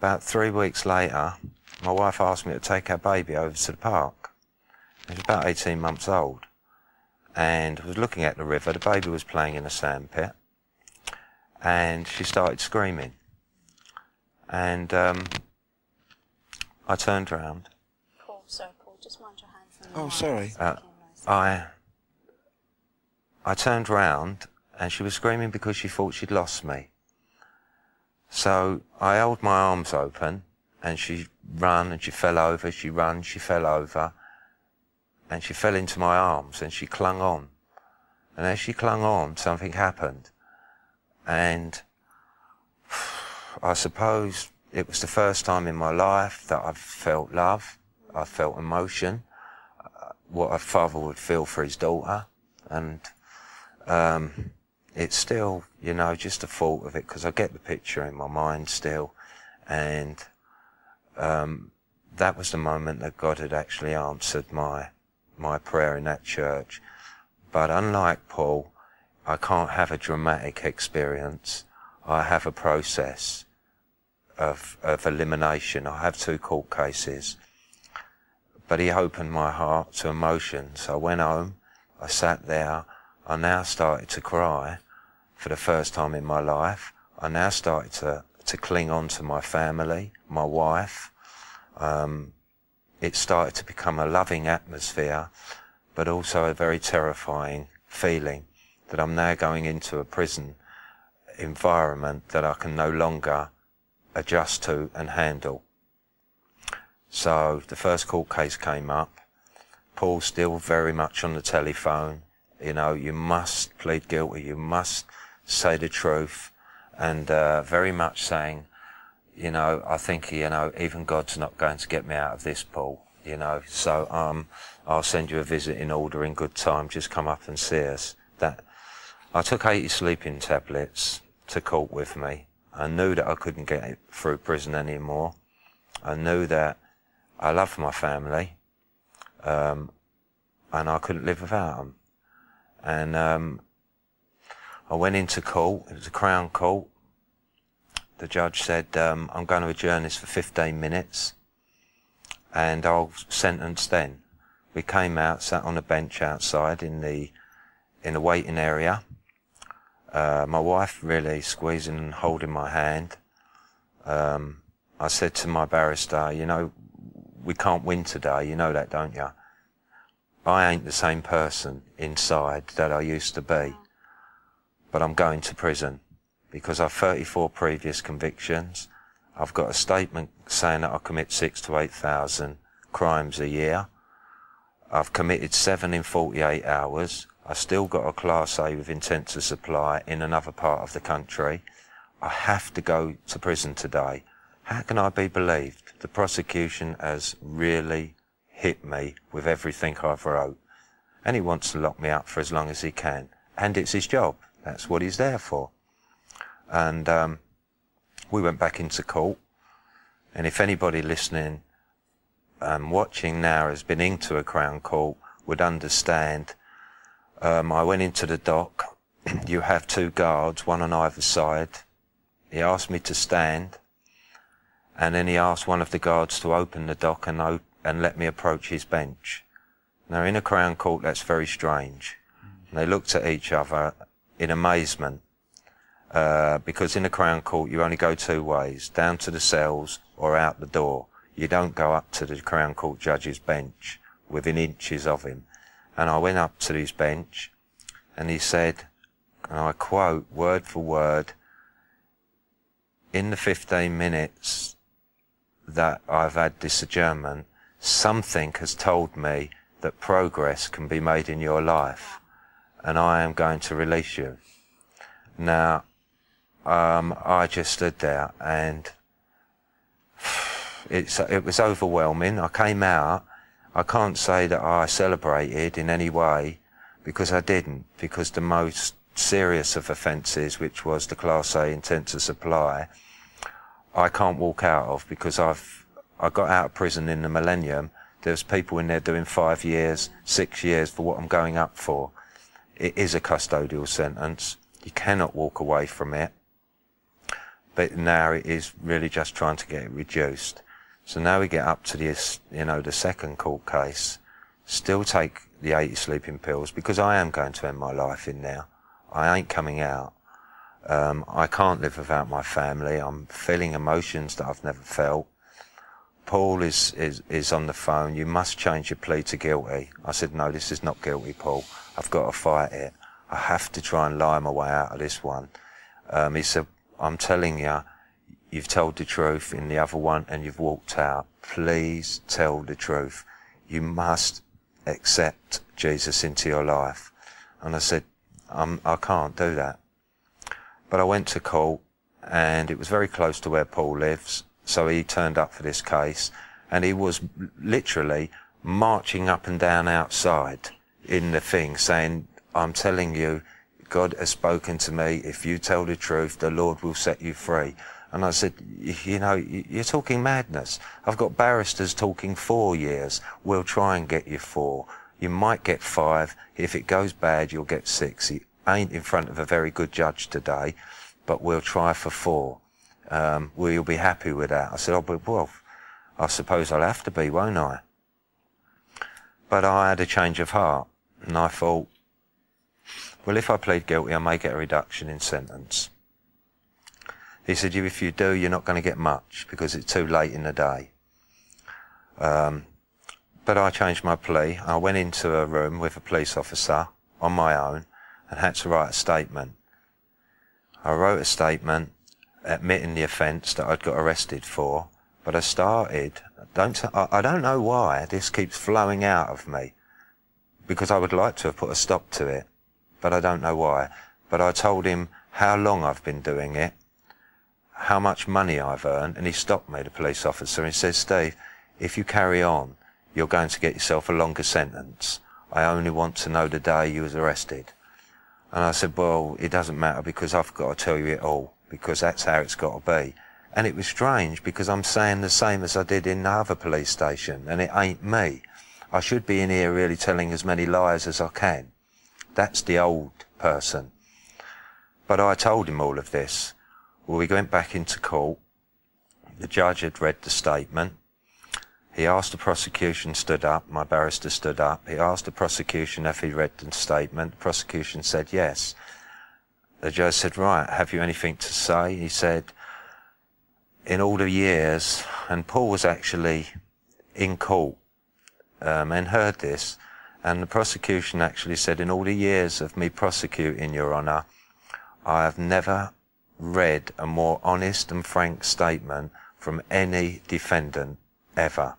about 3 weeks later, my wife asked me to take our baby over to the park. It was about 18 months old, and I was looking at the river. The baby was playing in a sandpit, and she started screaming. And I turned round. Paul, sorry, Paul, just mind your hand from the Oh, mic. sorry. I turned round, and she was screaming because she thought she'd lost me. So I held my arms open, and she ran, and she fell over. She ran, she fell over, and she fell into my arms, and she clung on. And as she clung on, something happened. And I suppose it was the first time in my life that I've felt love. I felt emotion, what a father would feel for his daughter. And it's still, you know, just a thought of it, because I get the picture in my mind still. And that was the moment that God had actually answered my prayer in that church. But unlike Paul, I can't have a dramatic experience. I have a process of elimination. I have 2 court cases. But he opened my heart to emotions. I went home, I sat there, I now started to cry for the first time in my life. I now started to cling on to my family, my wife. It started to become a loving atmosphere, but also a very terrifying feeling that I'm now going into a prison environment that I can no longer adjust to and handle. So the first court case came up. Paul's still very much on the telephone. You know, you must plead guilty, you must say the truth, and very much saying, you know, I think, you know, even God's not going to get me out of this, Paul, you know, so I'll send you a visit in order in good time, just come up and see us. That I took 80 sleeping tablets to court with me. I knew that I couldn't get it through prison anymore. I knew that I loved my family, and I couldn't live without them. And I went into court. It was a Crown Court. The judge said, I'm going to adjourn this for 15 minutes, and I'll sentence then. We came out, sat on a bench outside in the waiting area. My wife really squeezing and holding my hand. I said to my barrister, you know, we can't win today, you know that, don't you? I ain't the same person inside that I used to be, but I'm going to prison because I've 34 previous convictions. I've got a statement saying that I commit 6,000 to 8,000 crimes a year. I've committed 7 in 48 hours. I've still got a Class A with intent to supply in another part of the country. I have to go to prison today. How can I be believed? The prosecution has really hit me with everything I've wrote. And he wants to lock me up for as long as he can. And it's his job. That's what he's there for. And we went back into court. And if anybody listening and watching now has been into a Crown Court would understand. I went into the dock. You have 2 guards, one on either side. He asked me to stand. And then he asked one of the guards to open the dock and let me approach his bench. Now, in a Crown Court, that's very strange. And they looked at each other in amazement, because in a Crown Court, you only go 2 ways, down to the cells or out the door. You don't go up to the Crown Court judge's bench within inches of him. And I went up to his bench, and he said, and I quote word for word, in the 15 minutes that I've had this adjournment, something has told me that progress can be made in your life, and I am going to release you. Now, I just stood there, and it was overwhelming. I came out. I can't say that I celebrated in any way, because I didn't, because the most serious of offences, which was the Class A intent to supply, I can't walk out of, because I got out of prison in the millennium. There's people in there doing 5 years, 6 years for what I'm going up for. It is a custodial sentence. You cannot walk away from it. but now it is really just trying to get it reduced. So now we get up to this, the second court case, still take the 80 sleeping pills, because I am going to end my life in there. I ain't coming out. I can't live without my family. I'm feeling emotions that I've never felt. Paul is on the phone. You must change your plea to guilty. I said, no, this is not guilty, Paul. I've got to fight it. I have to try and lie my way out of this one. He said, I'm telling you, you've told the truth in the other one and you've walked out. Please tell the truth. You must accept Jesus into your life. And I said, I can't do that. But I went to court, and it was very close to where Paul lives. So he turned up for this case, and he was literally marching up and down outside in the thing, saying, I'm telling you, God has spoken to me. If you tell the truth, the Lord will set you free. And I said, you're talking madness. I've got barristers talking 4 years. We'll try and get you 4. You might get 5. If it goes bad, you'll get 6. He ain't in front of a very good judge today, but we'll try for 4. Will you be happy with that? I said, well, I suppose I'll have to be, won't I? But I had a change of heart, and I thought, well, if I plead guilty, I may get a reduction in sentence. He said, if you do, you're not going to get much, because it's too late in the day. But I changed my plea. I went into a room with a police officer on my own and had to write a statement. I wrote a statement admitting the offence that I'd got arrested for, but I started, I don't know why this keeps flowing out of me, because I would like to have put a stop to it, but I don't know why. But I told him how long I've been doing it, how much money I've earned, and he stopped me, the police officer, and he says, Steve, if you carry on, you're going to get yourself a longer sentence. I only want to know the day you was arrested. And I said, well, it doesn't matter, because I've got to tell you it all, because that's how it's got to be. And it was strange, because I'm saying the same as I did in the other police station, and it ain't me. I should be in here really telling as many lies as I can. That's the old person. But I told him all of this. Well, we went back into court. The judge had read the statement. He asked the prosecution, stood up, my barrister stood up. He asked the prosecution if he read the statement. The prosecution said yes. The judge said, right, have you anything to say? He said, in all the years, and Paul was actually in court and heard this, and the prosecution actually said, in all the years of me prosecuting, Your Honour, I have never read a more honest and frank statement from any defendant ever.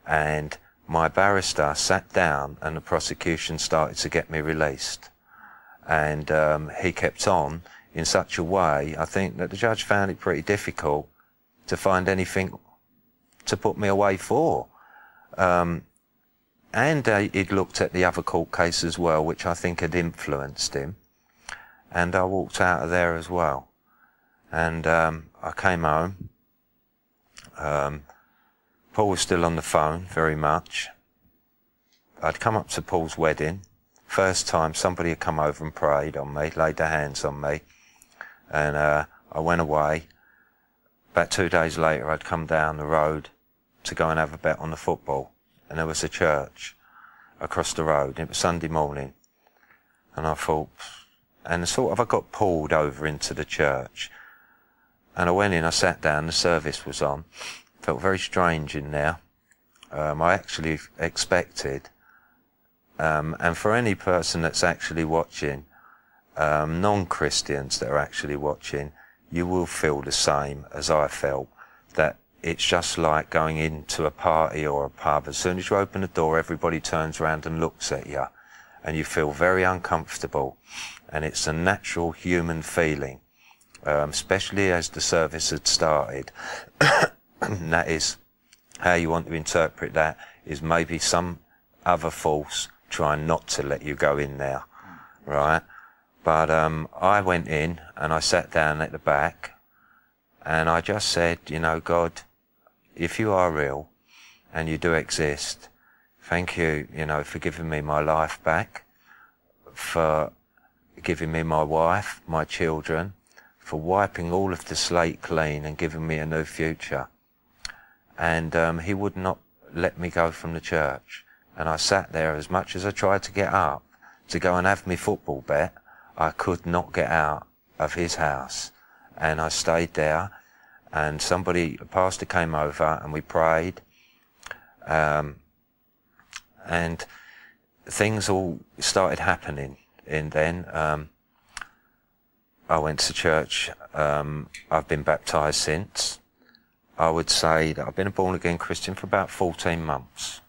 And my barrister sat down and the prosecution started to get me released. And he kept on in such a way, I think that the judge found it pretty difficult to find anything to put me away for. And he'd looked at the other court case as well, which I think had influenced him. And I walked out of there as well. And I came home. Paul was still on the phone very much. I'd come up to Paul's wedding. First time somebody had come over and prayed on me, laid their hands on me. And I went away. About 2 days later, I'd come down the road to go and have a bet on the football. And there was a church across the road. It was Sunday morning. And I thought, and I got pulled over into the church. And I went in, I sat down, the service was on. Felt very strange in there. I actually expected, and for any person that's actually watching, non-Christians that are actually watching, you will feel the same as I felt, that it's just like going into a party or a pub. As soon as you open the door, everybody turns around and looks at you, and you feel very uncomfortable, and it's a natural human feeling, especially as the service had started. And that is how you want to interpret that, is maybe some other force trying not to let you go in there, right? But I went in and I sat down at the back and I just said, God, if you are real and you do exist, thank you, for giving me my life back, for giving me my wife, my children, for wiping all of the slate clean and giving me a new future. And he would not let me go from the church. And I sat there, as much as I tried to get up to go and have my football bet, I could not get out of his house. And I stayed there, and a pastor came over and we prayed. And things all started happening. And then I went to church. I've been baptised since. I would say that I've been a born-again Christian for about 14 months.